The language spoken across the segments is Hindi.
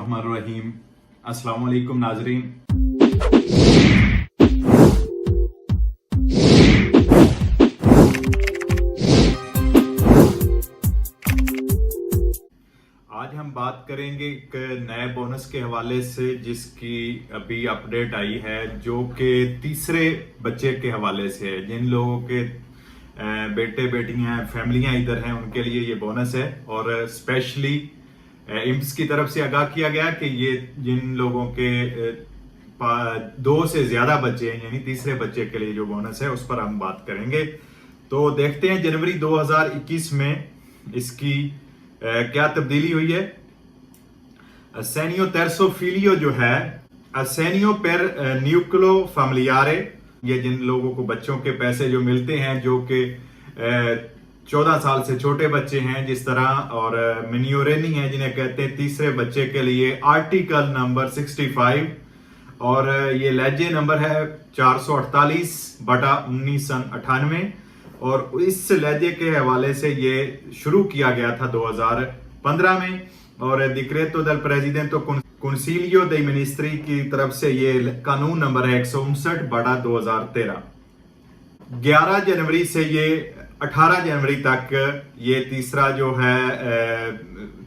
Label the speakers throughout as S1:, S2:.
S1: बिस्मिल्लाहिर्रहमानिर्रहीम। अस्सलाम वालेकुम नाजरीन। आज हम बात करेंगे एक नए बोनस के हवाले से जिसकी अभी अपडेट आई है, जो कि तीसरे बच्चे के हवाले से है। जिन लोगों के बेटे बेटियां फैमिलियां इधर हैं उनके लिए ये बोनस है, और स्पेशली इम्स की तरफ से आगाह किया गया कि ये जिन लोगों के 2 से ज्यादा बच्चे हैं, यानी तीसरे बच्चे के लिए जो बोनस है उस पर हम बात करेंगे। तो देखते हैं जनवरी 2021 में इसकी क्या तब्दीली हुई है। असेनियो तेरसो फिलियो जो है, असेनियो पेर न्यूक्लो फैमिलियारे, ये जिन लोगों को बच्चों के पैसे जो मिलते हैं जो कि 14 साल से छोटे बच्चे हैं जिस तरह, और मिनियोरेनी है जिन्हें कहते हैं तीसरे बच्चे के लिए आर्टिकल नंबर 65, और ये लहजे नंबर है 448/1998, और इस लहजे के हवाले से ये शुरू किया गया था 2015 में, और डिक्रेतो दल प्रेसिडेंटो कंसिलियो दे मिनिस्ट्री की तरफ से ये कानून नंबर है 159/2013। 11 जनवरी से ये 18 जनवरी तक ये तीसरा जो है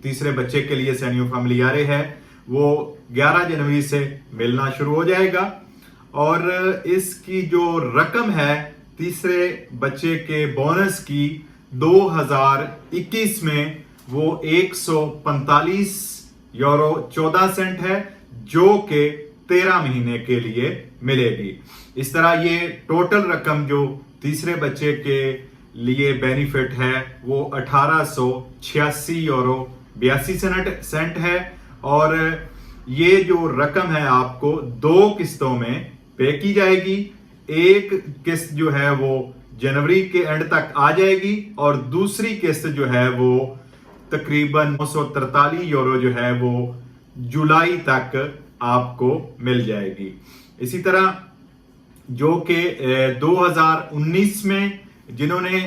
S1: तीसरे बच्चे के लिए सेनियो फैमिलियारे है, वो 11 जनवरी से मिलना शुरू हो जाएगा। और इसकी जो रकम है तीसरे बच्चे के बोनस की 2021 में वो 145 यूरो 14 सेंट है, जो कि 13 महीने के लिए मिलेगी। इस तरह ये टोटल रकम जो तीसरे बच्चे के लिए बेनिफिट है वो 1886 यूरो 82 सेंट है, और ये जो रकम है आपको 2 किस्तों में पे की जाएगी। एक किस्त जो है वो जनवरी के एंड तक आ जाएगी, और दूसरी किस्त जो है वो तकरीबन 943 यूरो जो है वो जुलाई तक आपको मिल जाएगी। इसी तरह जो कि 2019 में जिन्होंने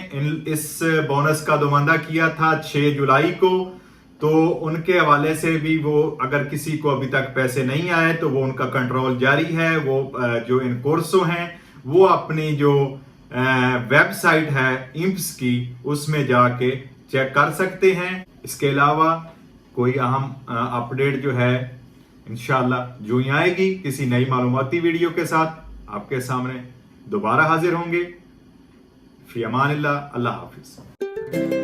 S1: इस बोनस का दोमांदा किया था 6 जुलाई को, तो उनके हवाले से भी वो अगर किसी को अभी तक पैसे नहीं आए तो वो उनका कंट्रोल जारी है। वो जो इन कोर्सों हैं वो अपनी जो वेबसाइट है इम्स की उसमें जाके चेक कर सकते हैं। इसके अलावा कोई अहम अपडेट जो है इंशाल्लाह जो ही आएगी किसी नई मालूमाती वीडियो के साथ आपके सामने दोबारा हाजिर होंगे। फी अमानिल्लाह, अल्लाह हाफिज।